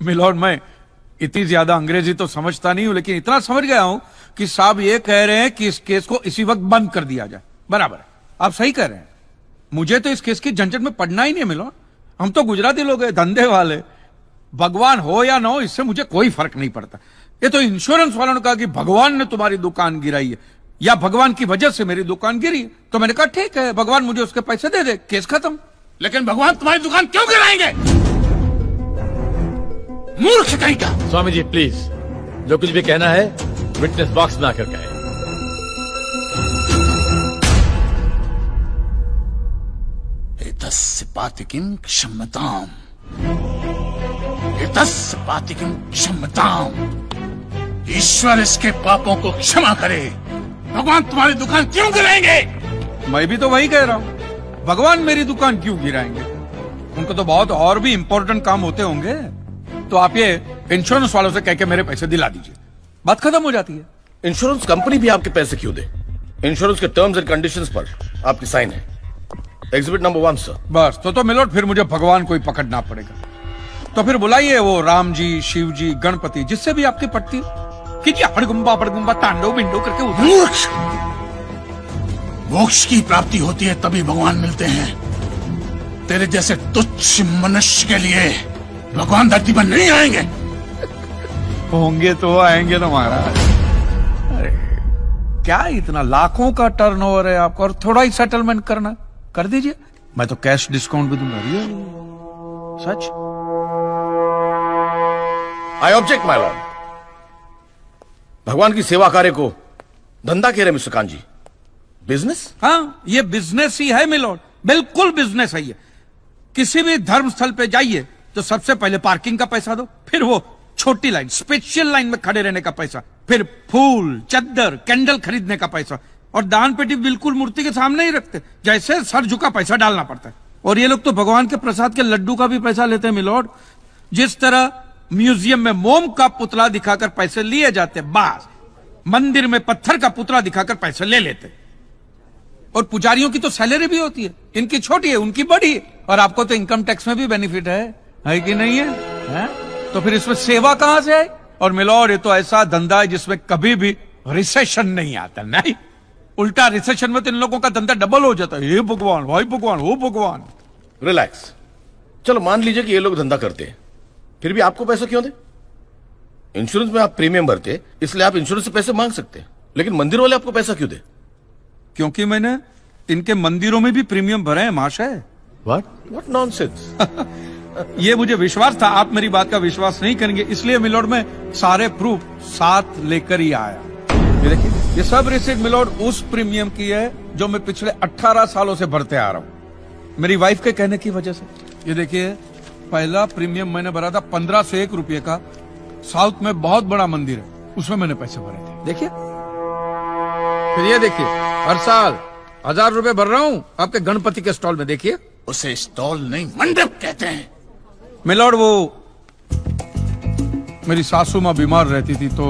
Milord, मैं इतनी ज्यादा अंग्रेजी तो समझता नहीं हूं, लेकिन इतना समझ गया हूं कि साहब ये कह रहे हैं कि इस केस को इसी वक्त बंद कर दिया जाए। बराबर है, आप सही कह रहे हैं। मुझे तो इस केस की झंझट में पड़ना ही नहीं है मिलॉर्ड। हम तो गुजराती लोग हैं, धंधे वाले। भगवान हो या ना हो, इससे मुझे कोई फर्क नहीं पड़ता। ये तो इंश्योरेंस वालों ने कहा कि भगवान ने तुम्हारी दुकान गिराई है या भगवान की वजह से मेरी दुकान गिरी है, तो मैंने कहा ठीक है, भगवान मुझे उसके पैसे दे दे, केस खत्म। लेकिन भगवान तुम्हारी दुकान क्यों गिराएंगे? मूर्ख कहीं का। स्वामी जी प्लीज, जो कुछ भी कहना है विटनेस बॉक्स में आकर कहें। एतस्य पातिकीं क्षम्यताम्, एतस्य पातिकीं क्षम्यताम्। ईश्वर इसके पापों को क्षमा करे। भगवान तुम्हारी दुकान क्यों गिराएंगे? मैं भी तो वही कह रहा हूं, भगवान मेरी दुकान क्यों गिराएंगे? उनको तो बहुत और भी इंपॉर्टेंट काम होते होंगे। तो आप ये इंश्योरेंस वालों से कह के मेरे पैसे दिला दीजिए, बात खत्म हो जाती है। इंश्योरेंस कंपनी भी आपके पैसे क्यों दे? इंश्योरेंस के टर्म्स एंड कंडीशंस पर आपकी साइन है। Exhibit number 1 sir. बस तो मिलोट, फिर मुझे भगवान को ही पकड़ना पड़ेगा। तो फिर बुलाइए वो राम जी, शिव जी, गणपति, जिससे भी आपकी पटती कीजिए। पड़गुम्बा तांडव बिंडो करके मूर्ख। मोक्ष की प्राप्ति होती है तभी भगवान मिलते हैं। तेरे जैसे तुच्छ मनुष्य के लिए भगवान धरती पर नहीं आएंगे। होंगे तो आएंगे ना महाराज। अरे क्या इतना लाखों का टर्नओवर है आपका, और थोड़ा ही सेटलमेंट करना, कर दीजिए। मैं तो कैश डिस्काउंट भी दूंगा। सच। I object my lord. भगवान की सेवा कार्य को धंधा कह रहे मिस्टर कांत जी, बिजनेस? हाँ, ये बिजनेस ही है मिलोड, बिल्कुल बिजनेस है ये। किसी भी धर्म स्थल पे जाइए तो सबसे पहले पार्किंग का पैसा दो, फिर वो छोटी लाइन, स्पेशल लाइन में खड़े रहने का पैसा, फिर फूल, चद्दर, कैंडल खरीदने का पैसा, और दान पेटी बिल्कुल मूर्ति के सामने ही रखते, जैसे सर झुका पैसा डालना पड़ता है। और ये लोग तो भगवान के प्रसाद के लड्डू का भी पैसा लेते हैं मिलोड। जिस तरह म्यूजियम में मोम का पुतला दिखाकर पैसे लिए जाते, बस मंदिर में पत्थर का पुतला दिखाकर पैसे ले लेते। और पुजारियों की तो सैलरी भी होती है, इनकी छोटी है, उनकी बड़ी है। और आपको तो इनकम टैक्स में भी बेनिफिट है कि नहीं है? तो फिर इसमें सेवा कहां से है? और मिलोड, ये तो ऐसा धंधा है जिसमें कभी भी रिसेशन नहीं आता। नहीं, उल्टा रिसेशन में तो इन लोगों का धंधा डबल हो जाता है। हे भगवान, भाई भगवान, हो भगवान। रिलैक्स। चलो मान लीजिए कि ये लोग धंधा करते हैं, फिर भी आपको पैसा क्यों दे? इंश्योरेंस में आप प्रीमियम भरते, इसलिए आप इंश्योरेंस से पैसे मांग सकते हैं, लेकिन मंदिर वाले आपको पैसा क्यों दे? क्योंकि मैंने इनके मंदिरों में भी प्रीमियम भरे हैं महाशय। What nonsense? ये मुझे विश्वास था, आप मेरी बात का विश्वास नहीं करेंगे, इसलिए मिलोड में सारे प्रूफ साथ लेकर ही आया। ये देखिए, ये सब रिसीट मिलोड उस प्रीमियम की है जो मैं पिछले 18 सालों से भरते आ रहा हूं, मेरी वाइफ के कहने की वजह से। ये देखिए, पहला प्रीमियम मैंने भरा था 1501 रुपये का, साउथ में बहुत बड़ा मंदिर है, उसमें मैंने पैसे भरे थे। देखिए, फिर ये देखिए, हर साल 1000 रुपए भर रहा हूं आपके गणपति के स्टॉल में। देखिए, उसे स्टॉल नहीं मंडप कहते हैं। मिलोड, वो मेरी सासू माँ बीमार रहती थी, तो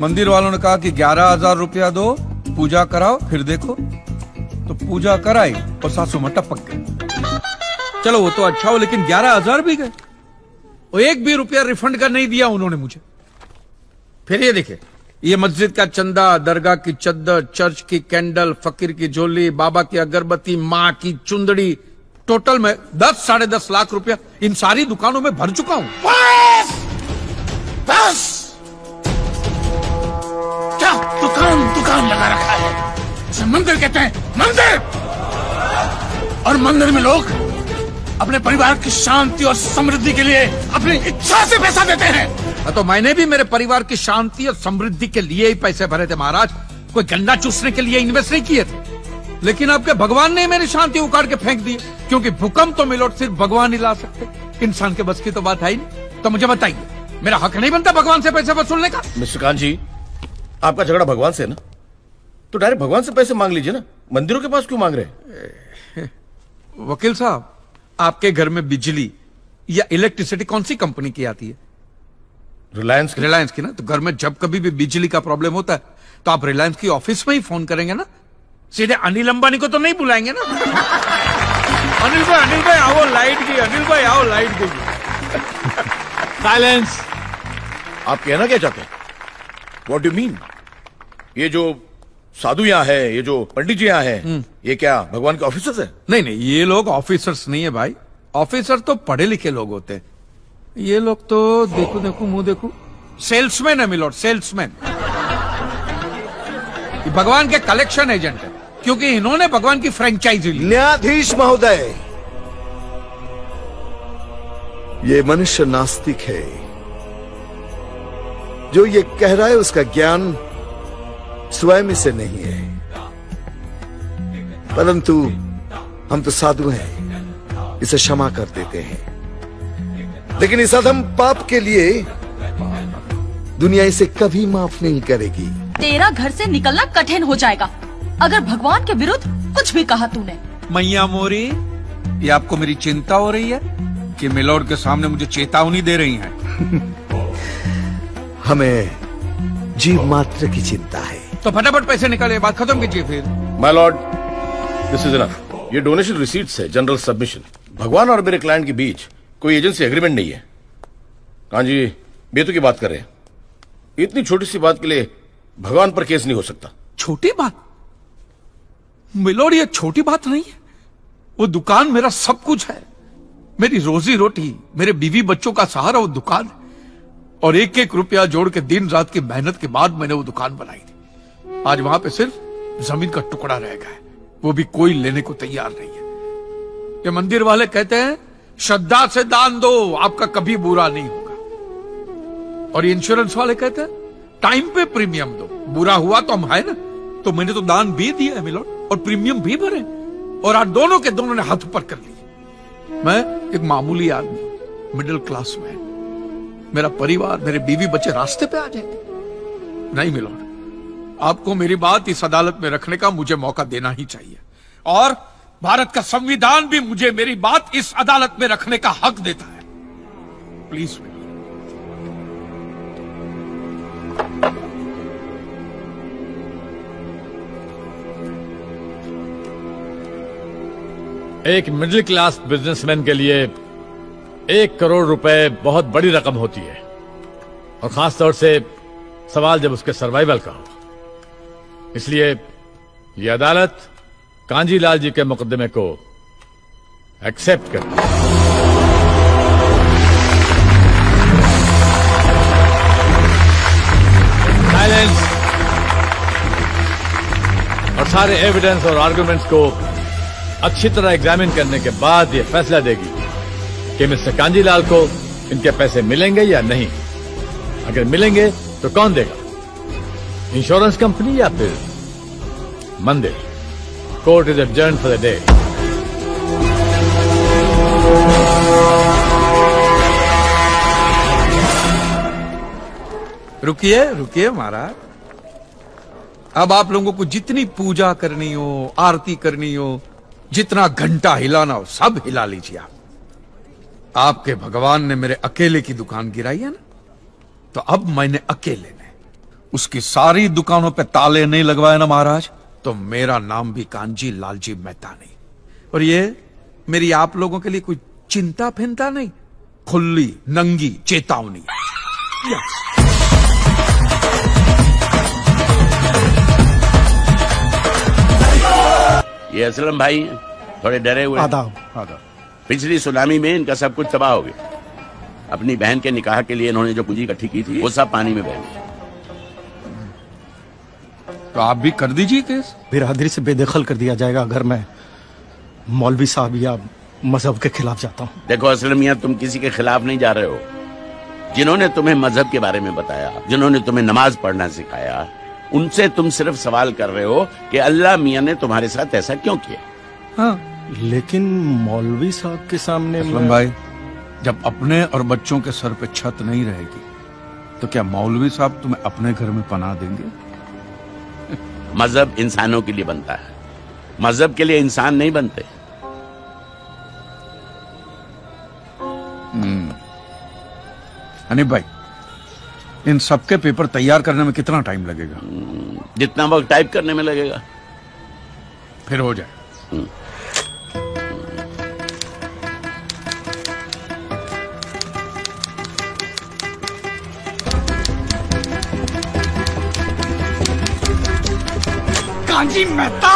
मंदिर वालों ने कहा कि 11,000 रुपया दो, पूजा कराओ, फिर देखो। तो पूजा कराई और सासू माँ टपक गई। चलो वो तो अच्छा हो, लेकिन 11,000 भी गए, और एक भी रुपया रिफंड का नहीं दिया उन्होंने मुझे। फिर ये देखिए, ये मस्जिद का चंदा, दरगाह की चद्दर, चर्च की कैंडल, फकीर की झोली, बाबा की अगरबत्ती, माँ की चुंदड़ी, टोटल में 10 -10.5 लाख रुपया इन सारी दुकानों में भर चुका हूं। बस बस, क्या दुकान लगा रखा है? इसे मंदिर कहते हैं, मंदिर। और मंदिर में लोग अपने परिवार की शांति और समृद्धि के लिए अपनी इच्छा से पैसा देते हैं। तो मैंने भी मेरे परिवार की शांति और समृद्धि के लिए ही पैसे भरे थे महाराज, कोई गन्ना चूसने के लिए इन्वेस्ट नहीं किए थे। लेकिन आपके भगवान ने मेरी शांति उखाड़ के फेंक दी, क्योंकि भूकंप तो मिलोट सिर्फ भगवान ही ला सकते, इंसान के बस की तो बात है ही नहीं। तो मुझे बताइए, मेरा हक नहीं बनता भगवान से पैसे वसूलने का? मिस्टर कांत जी, आपका झगड़ा भगवान से है ना, तो डायरेक्ट भगवान से पैसे मांग लीजिए ना, मंदिरों के पास क्यों मांग रहे? वकील साहब, आपके घर में बिजली या इलेक्ट्रिसिटी कौन सी कंपनी की आती है? रिलायंस की ना। तो घर में जब कभी भी बिजली का प्रॉब्लम होता है तो आप रिलायंस की ऑफिस में ही फोन करेंगे ना, सीधे अनिल अंबानी को तो नहीं बुलाएंगे ना। अनिल भाई आओ लाइट गई, अनिल भाई आओ लाइट गई। साइलेंस। आप कहना क्या चाहते हैं? What do mean? ये जो साधु यहाँ है, ये जो पंडित जी यहाँ है, ये क्या भगवान के ऑफिसर्स है? नहीं नहीं, ये लोग ऑफिसर्स नहीं है भाई। ऑफिसर तो पढ़े लिखे लोग होते हैं। ये लोग तो देखो देखो मुंह देखो, सेल्समैन है मिलोड, सेल्समैन। ये भगवान के कलेक्शन एजेंट है, क्योंकि इन्होंने भगवान की फ्रेंचाइजी ली। न्यायाधीश महोदय, ये मनुष्य नास्तिक है। जो ये कह रहा है उसका ज्ञान स्वयं से नहीं है, परंतु हम तो साधु हैं, इसे क्षमा कर देते हैं। लेकिन इस अधम पाप के लिए दुनिया इसे कभी माफ नहीं करेगी। तेरा घर से निकलना कठिन हो जाएगा अगर भगवान के विरुद्ध कुछ भी कहा तूने। मैया मोरी, ये आपको मेरी चिंता हो रही है कि मिलोड के सामने मुझे चेतावनी दे रही हैं? हमें जीव मात्र की चिंता है। तो फटाफट पैसे निकाले, बात खत्म कीजिए फिर। My Lord, this is enough. ये डोनेशन रिसीट्स है, जनरल सबमिशन। भगवान और मेरे क्लाइंट के बीच कोई एजेंसी एग्रीमेंट नहीं है। कांजी बेतु की बात कर रहे हैं। इतनी छोटी सी बात के लिए भगवान पर केस नहीं हो सकता। छोटी बात मिलोड, ये छोटी बात नहीं है। वो दुकान मेरा सब कुछ है, मेरी रोजी रोटी, मेरे बीवी बच्चों का सहारा वो दुकान है। और एक एक रुपया जोड़ के दिन रात की मेहनत के बाद मैंने वो दुकान बनाई थी। आज वहां पे सिर्फ जमीन का टुकड़ा रह गया है, वो भी कोई लेने को तैयार नहीं है। ये मंदिर वाले कहते हैं श्रद्धा से दान दो, आपका कभी बुरा नहीं होगा। और ये इंश्योरेंस वाले कहते हैं टाइम पे प्रीमियम दो, बुरा हुआ तो हम है ना। तो मैंने तो दान भी दिया है मिलोड, और प्रीमियम भी भरे, और आज दोनों के दोनों ने हाथ ऊपर कर लिए। मैं एक मामूली आदमी, मिडिल क्लास मैन, मेरा परिवार, मेरे बीवी बच्चे रास्ते पे आ जाएंगे। नहीं मिलोड, आपको मेरी बात इस अदालत में रखने का मुझे मौका देना ही चाहिए। और भारत का संविधान भी मुझे मेरी बात इस अदालत में रखने का हक देता है। प्लीज एक मिडिल क्लास बिजनेसमैन के लिए 1 करोड़ रुपए बहुत बड़ी रकम होती है, और खास तौर से सवाल जब उसके सर्वाइवल का हो। इसलिए ये अदालत कांजीलाल जी के मुकदमे को एक्सेप्ट करती है। साइलेंस। और सारे एविडेंस और आर्गुमेंट्स को अच्छी तरह एग्जामिन करने के बाद ये फैसला देगी कि मिस्टर कांजीलाल को इनके पैसे मिलेंगे या नहीं। अगर मिलेंगे तो कौन देगा, इंश्योरेंस कंपनी या फिर मंदिर? Court is adjourned for the day. रुकिए रुकिए महाराज, अब आप लोगों को जितनी पूजा करनी हो, आरती करनी हो, जितना घंटा हिलाना हो, सब हिला लीजिए आप। आपके भगवान ने मेरे अकेले की दुकान गिराई है ना, तो अब मैंने अकेले ने उसकी सारी दुकानों पे ताले नहीं लगवाए ना महाराज, तो मेरा नाम भी कांजी लालजी मेहता नहीं। और ये मेरी आप लोगों के लिए कोई चिंता फिंता नहीं, खुली नंगी चेतावनी। ये असलम भाई थोड़े डरे हुए। आदाब आदाब। पिछली सुनामी में इनका सब कुछ तबाह हो गया। अपनी बहन के निकाह के लिए इन्होंने जो पूंजी इकट्ठी की थी वो सब पानी में बह गई। तो आप भी कर दीजिए केस। बिरादरी से बेदखल कर दिया जाएगा अगर मैं मौलवी साहब या मजहब के खिलाफ जाता हूँ। देखो असलम मियां, तुम किसी के खिलाफ नहीं जा रहे हो। जिन्होंने तुम्हें मजहब के बारे में बताया, जिन्होंने तुम्हें नमाज पढ़ना सिखाया, उनसे तुम सिर्फ सवाल कर रहे हो कि अल्लाह मियां ने तुम्हारे साथ ऐसा क्यों किया। हाँ, लेकिन मौलवी साहब के सामने असलम भाई, जब अपने और बच्चों के सर पे छत नहीं रहेगी तो क्या मौलवी साहब तुम्हें अपने घर में पनाह देंगे? मजहब इंसानों के लिए बनता है, मजहब के लिए इंसान नहीं बनते। हनीफ भाई, इन सबके पेपर तैयार करने में कितना टाइम लगेगा? जितना वक्त टाइप करने में लगेगा। फिर हो जाए। कांजी मेहता।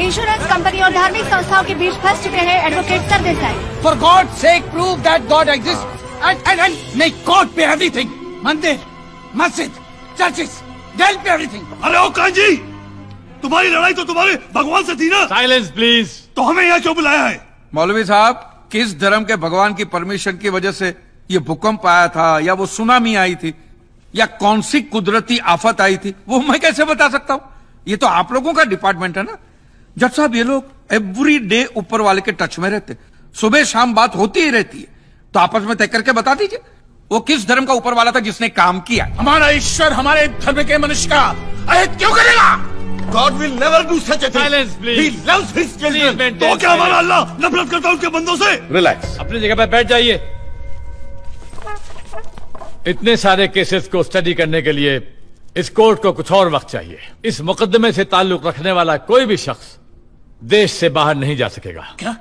इंश्योरेंस कंपनी और धार्मिक संस्थाओं के बीच फंस चुके हैं advocate Sardesai. For God's sake, prove that God exists. And make God pay everything. मंदिर, मस्जिद, चर्चेस, they'll pay everything. अरे ओ कांजी, तुम्हारी लड़ाई तो तुम्हारे भगवान से थी ना। Silence please. तो हमें यहाँ क्यों बुलाया है? मौलवी साहब, किस धर्म के भगवान की परमिशन की वजह से ये भूकंप आया था, या वो सुनामी आई थी, या कौन सी कुदरती आफत आई थी, वो मैं कैसे बता सकता हूं? ये तो आप लोगों का डिपार्टमेंट है ना। जज साहब, ये लोग एवरी डे ऊपर वाले के टच में रहते, सुबह शाम बात होती ही रहती है, तो आपस में तय करके बता दीजिए वो किस धर्म का ऊपर वाला था जिसने काम किया। हमारा ईश्वर हमारे धर्म के मनुष्य का अहित क्यों करेगा? God will never do such a thing. Silence, please. He loves his children. तो क्या हमारा अल्लाह नफरत करता है उसके बंदों से? रिलैक्स। अपनी जगह पर बैठ जाइए। इतने सारे केसेस को स्टडी करने के लिए इस कोर्ट को कुछ और वक्त चाहिए। इस मुकदमे से ताल्लुक रखने वाला कोई भी शख्स देश से बाहर नहीं जा सकेगा। क्या?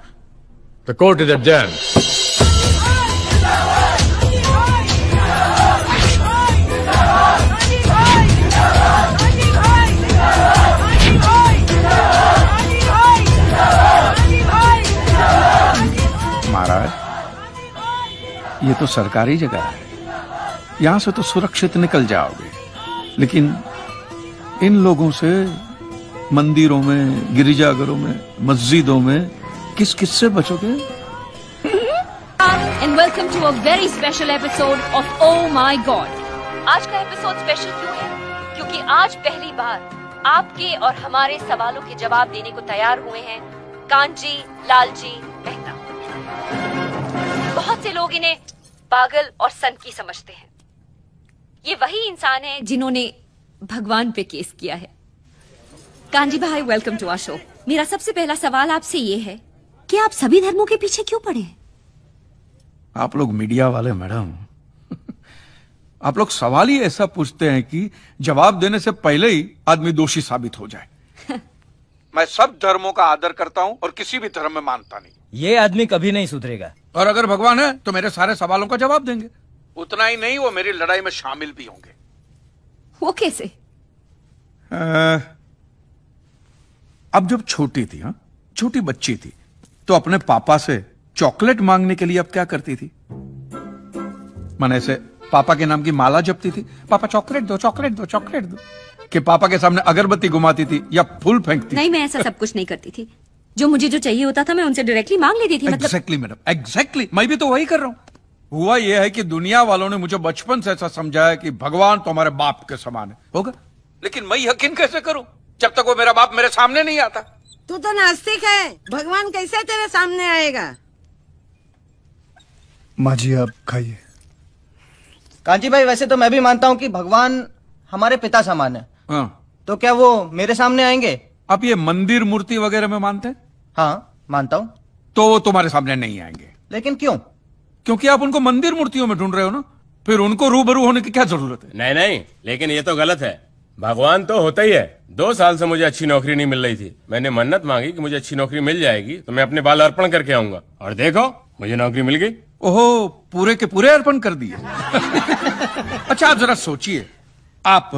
The court is adjourn. महाराज, ये तो सरकारी जगह है, यहां से तो सुरक्षित निकल जाओगे, लेकिन इन लोगों से मंदिरों में, गिरिजाघरों में, मस्जिदों में किस किस से बचोगे? And welcome to a very special episode of Oh My God. आज का एपिसोड स्पेशल क्यों है? क्योंकि आज पहली बार आपके और हमारे सवालों के जवाब देने को तैयार हुए हैं कांजी लालजी मेहता। बहुत से लोग इन्हें पागल और सनकी समझते हैं। ये वही इंसान है जिन्होंने भगवान पे केस किया है। कांजी भाई, वेलकम टू आवर शो। मेरा सबसे पहला सवाल आपसे ये है कि आप सभी धर्मों के पीछे क्यों पड़े हैं? आप लोग मीडिया वाले मैडम, आप लोग सवाल ही ऐसा पूछते हैं कि जवाब देने से पहले ही आदमी दोषी साबित हो जाए। मैं सब धर्मों का आदर करता हूं और किसी भी धर्म में मानता नहीं। ये आदमी कभी नहीं सुधरेगा। और अगर भगवान है तो मेरे सारे सवालों का जवाब देंगे। उतना ही नहीं, वो मेरी लड़ाई में शामिल भी होंगे। वो कैसे? अब जब छोटी थी, छोटी बच्ची थी, तो अपने पापा से चॉकलेट मांगने के लिए अब क्या करती थी? माने से पापा के नाम की माला जपती थी, पापा चॉकलेट दो, चॉकलेट दो, चॉकलेट दो, कि पापा के सामने अगरबत्ती घुमाती थी या फूल फेंकती? नहीं, मैं ऐसा सब कुछ नहीं करती थी। जो मुझे जो चाहिए होता था मैं उनसे डायरेक्टली मांग लेती थी। Exactly madam, exactly. मैं भी तो वही कर रहा हूं। हुआ यह है कि दुनिया वालों ने मुझे बचपन से ऐसा समझाया कि भगवान तो हमारे बाप के समान है, होगा, लेकिन मैं यकीन कैसे करूं जब तक वो मेरा बाप मेरे सामने नहीं आता? तू तो नास्तिक है, भगवान कैसे तेरे सामने आएगा? माँ जी आप खाइए। कांची भाई, वैसे तो मैं भी मानता हूँ कि भगवान हमारे पिता समान है। हाँ। तो क्या वो मेरे सामने आएंगे? आप ये मंदिर मूर्ति वगैरह में मानते हैं? हाँ, मानता हूँ। तो वो तुम्हारे सामने नहीं आएंगे। लेकिन क्यों? क्योंकि आप उनको मंदिर मूर्तियों में ढूंढ रहे हो ना, फिर उनको रूबरू होने की क्या जरूरत है? नहीं नहीं, लेकिन ये तो गलत है। भगवान तो होता ही है। 2 साल से मुझे अच्छी नौकरी नहीं मिल रही थी। मैंने मन्नत मांगी कि मुझे अच्छी नौकरी मिल जाएगी तो मैं अपने बाल अर्पण करके आऊंगा, और देखो मुझे नौकरी मिल गई। ओहो, पूरे के पूरे अर्पण कर दिए। अच्छा, आप जरा सोचिए, आप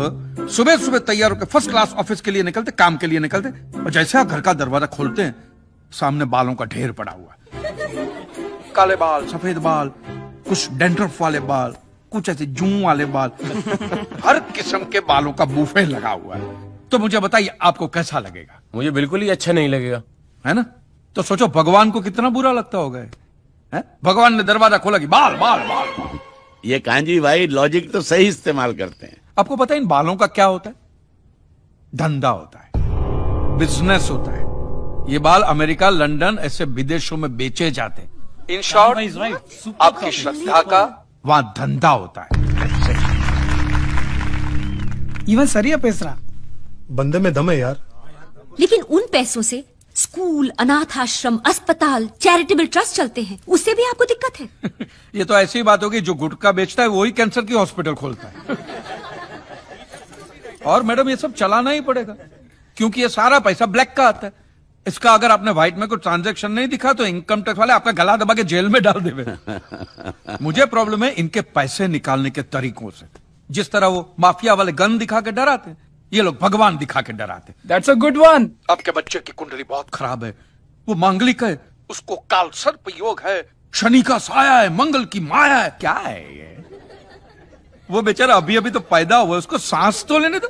सुबह सुबह तैयार होकर फर्स्ट क्लास ऑफिस के लिए निकलते, काम के लिए निकलते, और जैसे आप घर का दरवाजा खोलते हैं सामने बालों का ढेर पड़ा हुआ, काले बाल, सफेद बाल, कुछ डैंड्रफ वाले बाल, कुछ ऐसे जूं वाले बाल, हर किस्म के बालों का बूफे लगा हुआ है। तो मुझे बताइए आपको कैसा लगेगा? मुझे बिल्कुल ही अच्छा नहीं लगेगा, है ना? तो सोचो भगवान को कितना बुरा लगता होगा। है? भगवान ने दरवाजा खोला कि बाल बाल बाल बाल। ये कांजी भाई लॉजिक तो सही इस्तेमाल करते हैं। आपको पता है इन बालों का क्या होता है? धंधा होता है, बिजनेस होता है। ये बाल अमेरिका, लंदन, ऐसे विदेशों में बेचे जाते हैं। इन शॉर्ट, आपकी श्रद्धा का वहां धंधा होता है। इवन सरिया पैसा बंदे में दम है यार। लेकिन उन पैसों से स्कूल, अनाथ आश्रम, अस्पताल, चैरिटेबल ट्रस्ट चलते हैं, उससे भी आपको दिक्कत है? ये तो ऐसी बात होगी, जो गुटखा बेचता है वही कैंसर की हॉस्पिटल खोलता है। और मैडम ये सब चलाना ही पड़ेगा, क्योंकि ये सारा पैसा ब्लैक का आता है। इसका अगर आपने व्हाइट में कोई ट्रांजैक्शन नहीं दिखा तो इनकम टैक्स वाले आपका गला दबा के जेल में डाल देवे। मुझे प्रॉब्लम है इनके पैसे निकालने के तरीकों से। जिस तरह वो माफिया वाले गन दिखा के डराते हैं, ये लोग भगवान दिखा के डराते। That's a good one. आपके बच्चे की कुंडली बहुत खराब है, वो मांगलिक है, उसको काल सर्प योग है, शनि का साया है, मंगल की माया है। क्या है ये? वो बेचारा अभी अभी तो पैदा हुआ, उसको सांस तो लेने दो।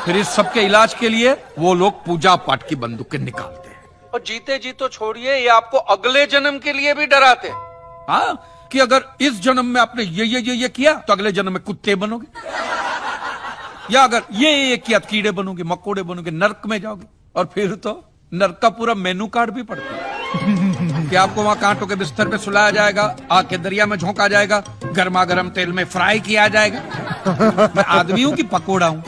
फिर इस सब के इलाज के लिए वो लोग पूजा पाठ की बंदूकें निकालते हैं। और जीते जी तो छोड़िए, ये आपको अगले जन्म के लिए भी डराते हैं। हाँ, कि अगर इस जन्म में आपने ये किया तो अगले जन्म में कुत्ते बनोगे, या अगर ये किया तो कीड़े बनोगे, मकोड़े बनोगे, नर्क में जाओगे। और फिर तो नर्क का पूरा मेनू कार्ड भी पड़ता है कि आपको वहां कांटों के बिस्तर पे सुलाया जाएगा, आग के दरिया में झोंका जाएगा, गर्मा गर्म तेल में फ्राई किया जाएगा। मैं आदमी हूं कि पकोड़ा हूं?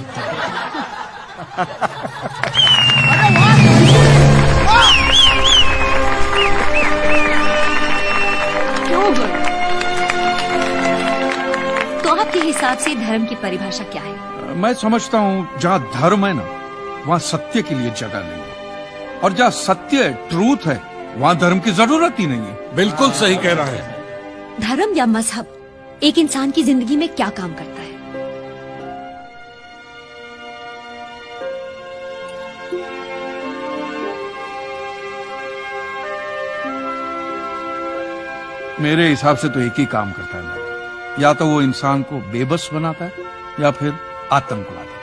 तो आपके हिसाब से धर्म की परिभाषा क्या है? मैं समझता हूं जहां धर्म है ना, वहां सत्य के लिए जगह नहीं है, और जहां सत्य है, ट्रूथ है, वहां धर्म की जरूरत ही नहीं है। बिल्कुल सही कह रहा है। धर्म या मजहब एक इंसान की जिंदगी में क्या काम करता है? मेरे हिसाब से तो एक ही काम करता है मैडम, या तो वो इंसान को बेबस बनाता है या फिर आतंक लाता है।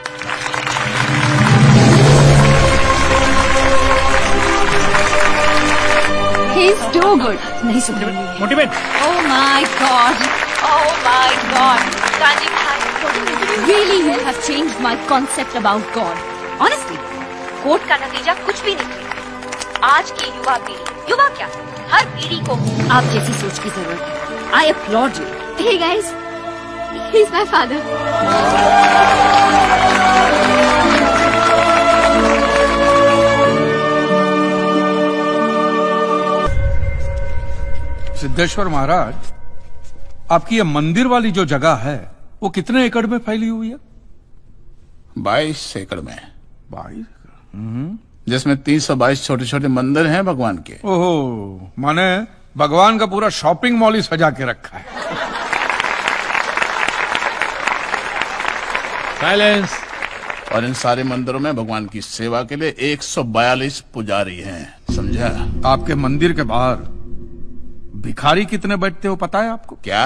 He's too good. नहीं सुन रही। Motivate. Oh my God. Oh my God. काजी भाई, really you have changed my concept about God. Honestly, court का नतीजा कुछ भी नहीं। आज की युवा पीढ़ी, युवा क्या, हर पीढ़ी को आप जैसी सोच की जरूरत है। I applaud you. Hey guys, he's my father. Siddheshwar महाराज, आपकी ये मंदिर वाली जो जगह है वो कितने एकड़ में फैली हुई है? 22 एकड़ में। 22? जिसमें 322 छोटे छोटे मंदिर हैं भगवान के। ओहो, माने भगवान का पूरा शॉपिंग मॉल ही सजा के रखा है। साइलेंस। और इन सारे मंदिरों में भगवान की सेवा के लिए 142 पुजारी हैं, समझा? आपके मंदिर के बाहर भिखारी कितने बैठते हो पता है आपको? क्या?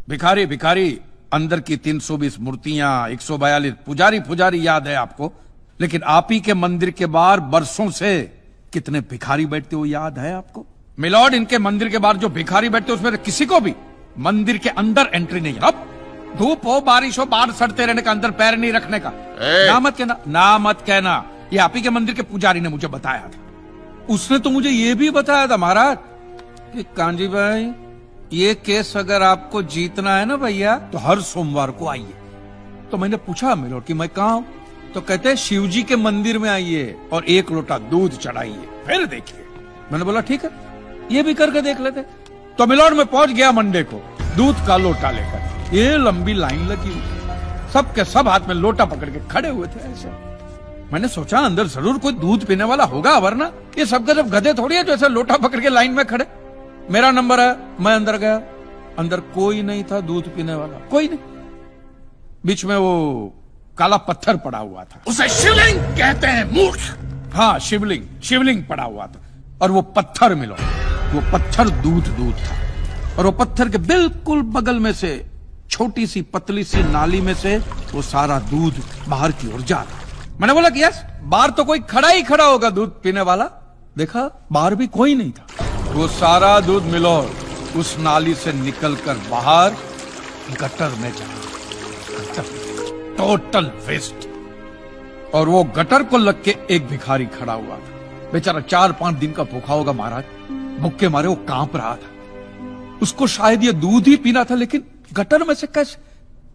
भिखारी अंदर की 320 मूर्तियां, 142 पुजारी याद है आपको, लेकिन आप ही के मंदिर के बाहर बरसों से कितने भिखारी बैठते हो याद है आपको? मिलॉर्ड, इनके मंदिर के बाहर जो भिखारी बैठते हो उसमें किसी को भी मंदिर के अंदर एंट्री नहीं। अब धूप हो, बारिश हो, बाहर सड़ते रहने का, अंदर पैर नहीं रखने का। ना मत कहना। ये आप ही के मंदिर के पुजारी ने मुझे बताया था। उसने तो मुझे ये भी बताया था महाराज कि कांजी भाई, ये केस अगर आपको जीतना है ना भैया, तो हर सोमवार को आइए। तो मैंने पूछा मिलॉर्ड कि मैं कहाँ हूं? तो कहते हैं शिव जी के मंदिर में आइए और 1 लोटा दूध चढ़ाइए, फिर देखिए। मैंने बोला ठीक है, ये भी करके देख लेते। तो मिलॉर्ड में पहुंच गया मंडे को दूध का लोटा लेकर। ये लंबी लाइन लगी हुई, सबके सब हाथ में लोटा पकड़ के खड़े हुए थे ऐसे। मैंने सोचा अंदर जरूर कोई दूध पीने वाला होगा, वरना ये सबके सब गधे थोड़ी है जो ऐसे लोटा पकड़ के लाइन में खड़े। मेरा नंबर है, मैं अंदर गया, अंदर कोई नहीं था दूध पीने वाला, कोई नहीं। बीच में वो काला पत्थर पड़ा हुआ था, उसे शिवलिंग कहते हैं मूर्ख। हाँ, शिवलिंग पड़ा हुआ था, और वो पत्थर मिलो, वो पत्थर दूध था, और वो पत्थर के बिल्कुल बगल में से छोटी सी पतली सी नाली में से वो सारा दूध बाहर की ओर जा रहा। मैंने बोला कि यस, बाहर तो कोई खड़ा होगा दूध पीने वाला। देखा बाहर भी कोई नहीं था। वो सारा दूध मिलो उस नाली से निकलकर बाहर गटर में जा, टोटल वेस्ट। और वो गटर को लग के एक भिखारी खड़ा हुआ था, बेचारा 4-5 दिन का भूखा होगा महाराज, भूखे मारे वो कांप रहा था। उसको शायद ये दूध ही पीना था, लेकिन गटर में से कैसे?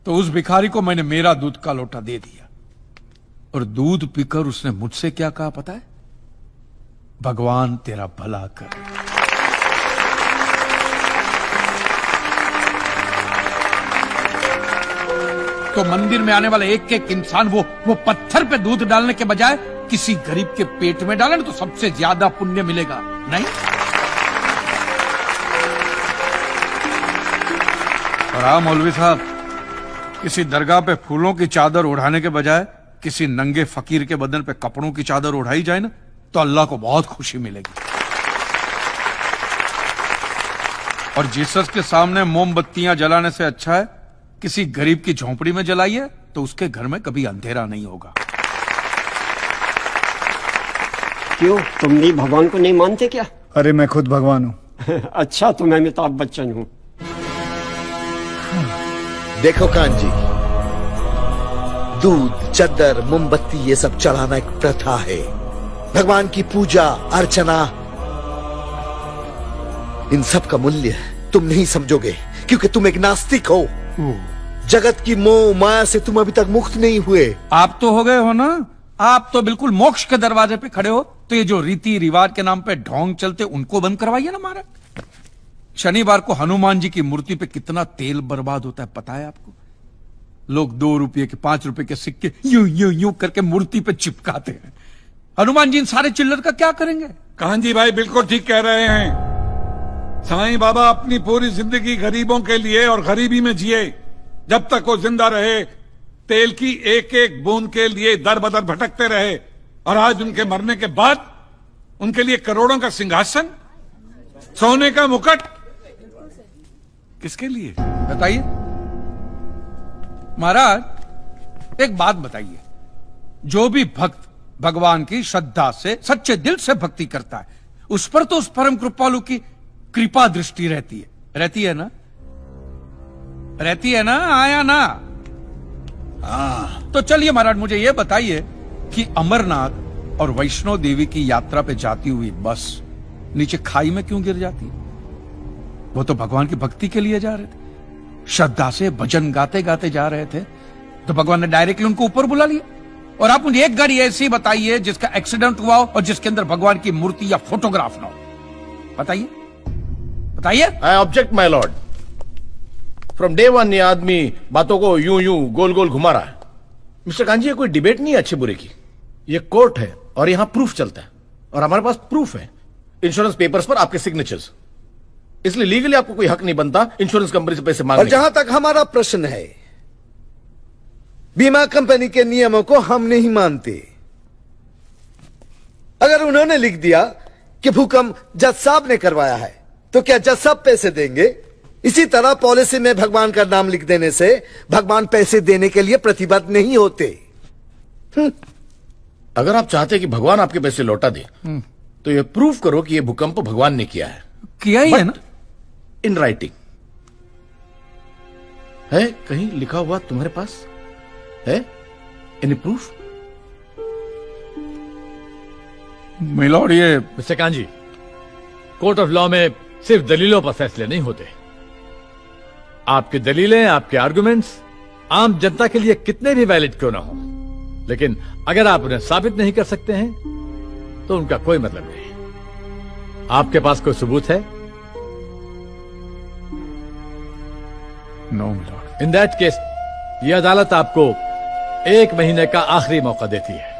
तो उस भिखारी को मैंने मेरा दूध का लोटा दे दिया, और दूध पीकर उसने मुझसे क्या कहा पता है? भगवान तेरा भला करे। तो मंदिर में आने वाला एक एक इंसान वो पत्थर पे दूध डालने के बजाय किसी गरीब के पेट में डाले तो सबसे ज्यादा पुण्य मिलेगा, नहीं? और हाँ मौलवी साहब, किसी दरगाह पे फूलों की चादर उड़ाने के बजाय किसी नंगे फकीर के बदन पे कपड़ों की चादर उड़ाई जाए ना, तो अल्लाह को बहुत खुशी मिलेगी। और जीसस के सामने मोमबत्तियां जलाने से अच्छा है किसी गरीब की झोंपड़ी में जलाइए, तो उसके घर में कभी अंधेरा नहीं होगा। क्यों, तुम भी भगवान को नहीं मानते क्या? अरे मैं खुद भगवान हूँ। अच्छा, तो मैं अमिताभ बच्चन हूँ। देखो कांजी, दूध, चद्दर, मोमबत्ती ये सब चढ़ाना एक प्रथा है। भगवान की पूजा अर्चना, इन सब का मूल्य तुम नहीं समझोगे क्योंकि तुम एक नास्तिक हो। जगत की मोह माया से तुम अभी तक मुक्त नहीं हुए। आप तो हो गए हो ना, आप तो बिल्कुल मोक्ष के दरवाजे पे खड़े हो। तो ये जो रीति रिवाज के नाम पे ढोंग चलते, उनको बंद करवाइए ना महाराज। शनिवार को हनुमान जी की मूर्ति पे कितना तेल बर्बाद होता है पता है आपको? लोग 2 रुपये के 5 रुपए के सिक्के यूं यूं यूं करके मूर्ति पे चिपकाते हैं। हनुमान जी इन सारे चिल्लर का क्या करेंगे? कांजी भाई बिल्कुल ठीक कह रहे हैं। साईं बाबा अपनी पूरी जिंदगी गरीबों के लिए और गरीबी में जिए। जब तक वो जिंदा रहे तेल की एक एक बूंद के लिए दर बदर भटकते रहे, और आज उनके मरने के बाद उनके लिए करोड़ों का सिंहासन, सोने का मुकुट, किसके लिए? बताइए महाराज, एक बात बताइए। जो भी भक्त भगवान की श्रद्धा से सच्चे दिल से भक्ति करता है, उस पर तो उस परम कृपालु की कृपा दृष्टि रहती है ना? रहती है ना? आया ना? तो चलिए महाराज, मुझे यह बताइए कि अमरनाथ और वैष्णो देवी की यात्रा पे जाती हुई बस नीचे खाई में क्यों गिर जाती है? वो तो भगवान की भक्ति के लिए जा रहे थे, श्रद्धा से भजन गाते गाते जा रहे थे, तो भगवान ने डायरेक्टली उनको ऊपर बुला लिया। और आप मुझे एक गाड़ी ऐसी बताइए जिसका एक्सीडेंट हुआ हो और जिसके अंदर भगवान की मूर्ति या फोटोग्राफ ना हो। बताइए बताइए। आई object my Lord. From day one ये आदमी बातों को यूं यूं गोल गोल घुमा रहा है। मिस्टर कांजी, ये कोई डिबेट नहीं है अच्छे बुरे की, ये कोर्ट है और यहां प्रूफ चलता है, और हमारे पास प्रूफ है, इंश्योरेंस पेपर्स पर आपके सिग्नेचर्स। इसलिए लीगली आपको कोई हक नहीं बनता इंश्योरेंस कंपनी से पैसे मांगने। और जहां तक हमारा प्रश्न है, बीमा कंपनी के नियमों को हम नहीं मानते। अगर उन्होंने लिख दिया कि भूकंप जज साहब ने करवाया है, तो क्या जज साहब पैसे देंगे? इसी तरह पॉलिसी में भगवान का नाम लिख देने से भगवान पैसे देने के लिए प्रतिबद्ध नहीं होते। अगर आप चाहते कि भगवान आपके पैसे लौटा दे, तो यह प्रूफ करो कि यह भूकंप भगवान ने किया है। किया ही है ना? इन राइटिंग है, कहीं लिखा हुआ तुम्हारे पास है? Any proof? मिलॉर्ड, ये mister kanji, court of law में सिर्फ दलीलों पर फैसले नहीं होते। आपकी दलीलें, आपके आर्गुमेंट्स आम जनता के लिए कितने भी वैलिड क्यों ना हो, लेकिन अगर आप उन्हें साबित नहीं कर सकते हैं तो उनका कोई मतलब नहीं। आपके पास कोई सबूत है? No milord. In that case यह अदालत आपको 1 महीने का आखिरी मौका देती है।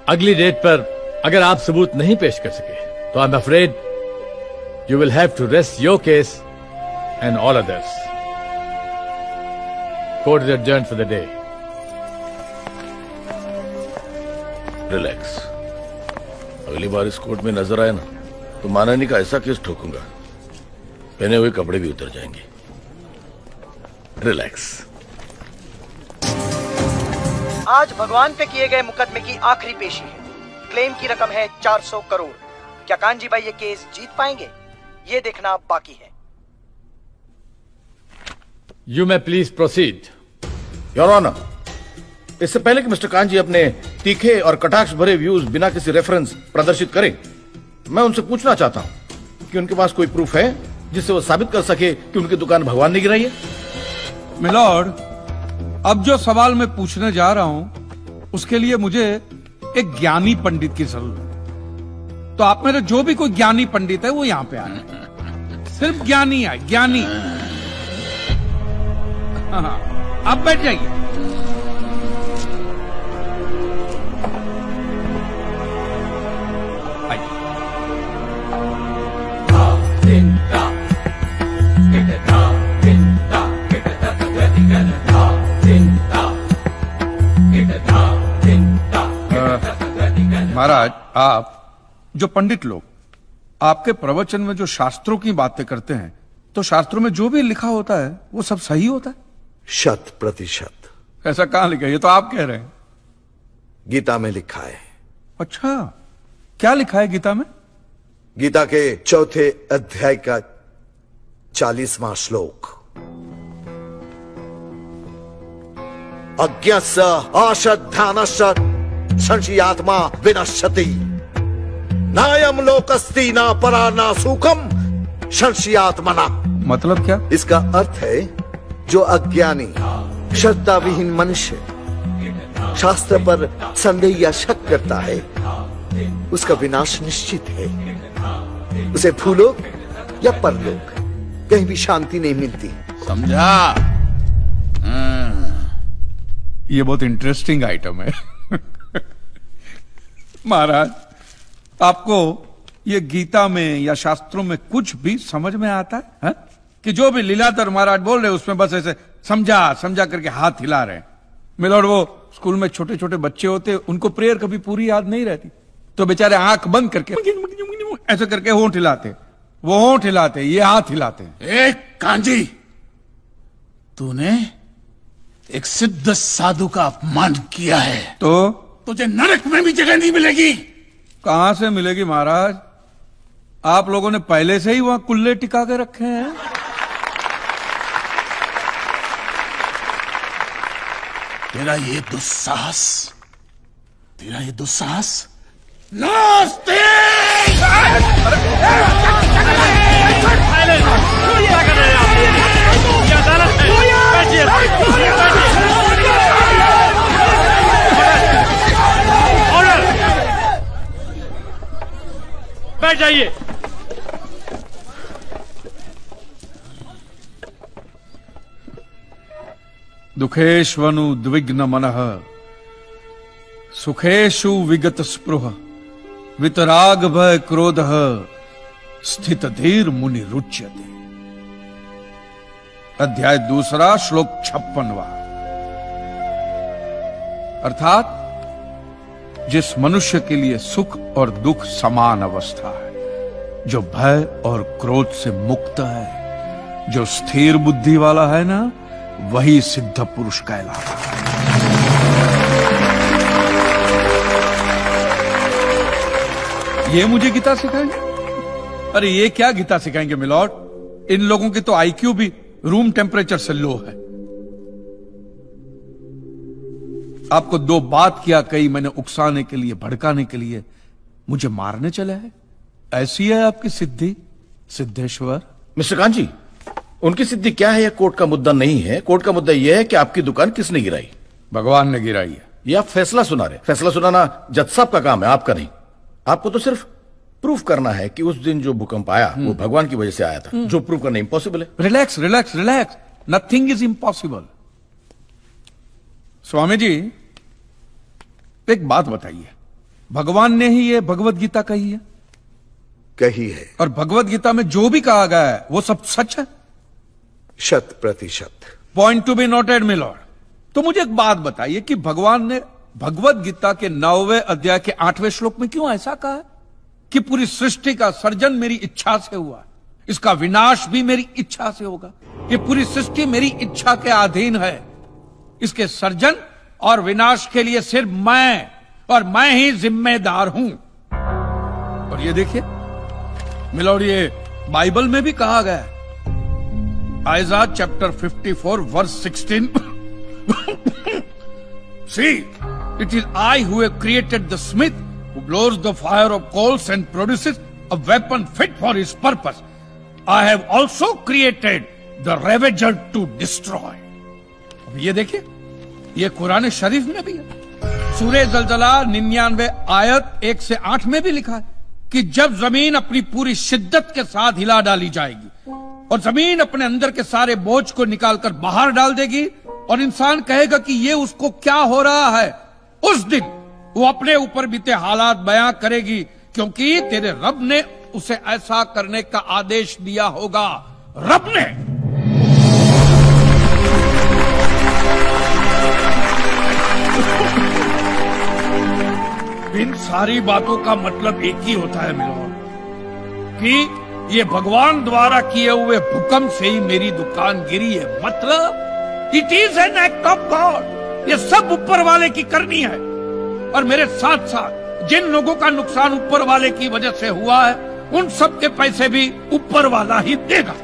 अगली डेट पर अगर आप सबूत नहीं पेश कर सके तो I am afraid you will have to rest your case and all others. Court is adjourned for the day. Relax. अगली बार इस कोर्ट में नजर आए ना, तो मानहानि का ऐसा केस ठोकूंगा, पहने हुए कपड़े भी उतर जाएंगे। रिलैक्स। आज भगवान पे किए गए मुकदमे की आखिरी पेशी है। क्लेम की रकम है 400 करोड़। क्या कांजी भाई ये केस जीत पाएंगे? ये देखना बाकी है। You may please proceed. Your honour, इससे पहले कि मिस्टर कांजी अपने तीखे और कटाक्ष भरे व्यूज बिना किसी रेफरेंस प्रदर्शित करें, मैं उनसे पूछना चाहता हूं कि उनके पास कोई प्रूफ है जिससे वो साबित कर सके कि उनकी दुकान भगवान ने गिराई है? मिलॉर्ड, अब जो सवाल मैं पूछने जा रहा हूं उसके लिए मुझे एक ज्ञानी पंडित की जरूरत है। तो आप मेरे जो भी कोई ज्ञानी पंडित है वो यहां पे आए। सिर्फ ज्ञानी है, ज्ञानी। हाँ, आप बैठ जाइए। Get महाराज, आप जो पंडित लोग आपके प्रवचन में जो शास्त्रों की बातें करते हैं, तो शास्त्रों में जो भी लिखा होता है वो सब सही होता है? 100%। ऐसा कहां लिखा है? ये तो आप कह रहे हैं। गीता में लिखा है। अच्छा, क्या लिखा है गीता में? गीता के 4थे अध्याय का 40वां श्लोक। अज्ञस्य अश्रद्धानस्य संशयात्मा विनश्यति, नायम लोकस्ति ना परा ना सुखम संशयात्मना। मतलब क्या? इसका अर्थ है जो अज्ञानी श्रद्धा विहीन मनुष्य शास्त्र पर संदेह या शक करता है, उसका विनाश निश्चित है। उसे भूलोक या परलोक कहीं भी शांति नहीं मिलती। समझा? ये बहुत इंटरेस्टिंग आइटम है। महाराज, आपको ये गीता में या शास्त्रों में कुछ भी समझ में आता है? कि जो भी लीलाधर महाराज बोल रहे हैं उसमें बस ऐसे समझा समझा करके हाथ हिला रहे हैं। मिलोड, वो स्कूल में छोटे छोटे बच्चे होते, उनको प्रेयर कभी पूरी याद नहीं रहती, तो बेचारे आंख बंद करके ऐसे करके होंठ हिलाते, वो होंठ हिलाते, ये हाथ हिलाते। एक कांजी, तूने एक सिद्ध साधु का अपमान किया है, तो तुझे नरक में भी जगह नहीं मिलेगी। कहां से मिलेगी महाराज? आप लोगों ने पहले से ही वहां कुल्ले टिका के रखे हैं। तेरा ये दुस्साहस नास्तिक! बैठ जाइए। दुखेष्वनु द्विग्न मनः सुखेषु विगत स्पृह वितराग भय क्रोधः स्थित धीर मुनि रुच्यते। अध्याय 2 श्लोक 56। अर्थात जिस मनुष्य के लिए सुख और दुख समान अवस्था है, जो भय और क्रोध से मुक्त है, जो स्थिर बुद्धि वाला है ना, वही सिद्ध पुरुष कहलाता है। ये मुझे गीता सिखाएंगे? अरे ये क्या गीता सिखाएंगे मिलॉर्ड? इन लोगों की तो आईक्यू भी रूम टेम्परेचर से लो है। आपको 2 बात क्या कही मैंने उकसाने के लिए, भड़काने के लिए, मुझे मारने चले हैं? ऐसी है आपकी सिद्धि सिद्धेश्वर? मिस्टर कांजी, उनकी सिद्धि क्या है यह कोर्ट का मुद्दा नहीं है। कोर्ट का मुद्दा यह है कि आपकी दुकान किसने गिराई? भगवान ने गिराई है। ये आप फैसला सुना रहे। फैसला सुनाना जज साहब का काम है, आपका नहीं। आपको तो सिर्फ प्रूफ करना है कि उस दिन जो भूकंप आया वो भगवान की वजह से आया था, जो प्रूफ करना इम्पॉसिबल है। Relax relax relax, nothing is impossible. स्वामी जी, एक बात बताइए, भगवान ने ही ये भगवत गीता कही है? कही है। और भगवत गीता में जो भी कहा गया है वो सब सच है? 100%। Point to be noted milord. तो मुझे एक बात बताइए कि भगवान ने भगवत गीता के 9वें अध्याय के 8वें श्लोक में क्यों ऐसा कहा है कि पूरी सृष्टि का सर्जन मेरी इच्छा से हुआ, इसका विनाश भी मेरी इच्छा से होगा, ये पूरी सृष्टि मेरी इच्छा के अधीन है, इसके सर्जन और विनाश के लिए सिर्फ मैं और मैं ही जिम्मेदार हूं। और ये देखिए मिलॉर्ड, ये बाइबल में भी कहा गया है, Aiza chapter 54 verse 16। See, it is I who have created the smith who blows the fire of coals and produces a weapon fit for his purpose. I have also created the ravager to destroy. अब ये देखिए, ये कुरान शरीफ में भी है। सूरह ज़लज़ला 99 आयत 1 से 8 में भी लिखा है कि जब जमीन अपनी पूरी शिद्दत के साथ हिला डाली जाएगी और जमीन अपने अंदर के सारे बोझ को निकालकर बाहर डाल देगी और इंसान कहेगा कि ये उसको क्या हो रहा है, उस दिन वो अपने ऊपर बीते हालात बयां करेगी, क्योंकि तेरे रब ने उसे ऐसा करने का आदेश दिया होगा। रब ने। सारी बातों का मतलब एक ही होता है मिलोन, कि ये भगवान द्वारा किए हुए भूकंप से ही मेरी दुकान गिरी है। मतलब it is an act of God. ये सब ऊपर वाले की करनी है। और मेरे साथ साथ जिन लोगों का नुकसान ऊपर वाले की वजह से हुआ है, उन सब के पैसे भी ऊपर वाला ही देगा।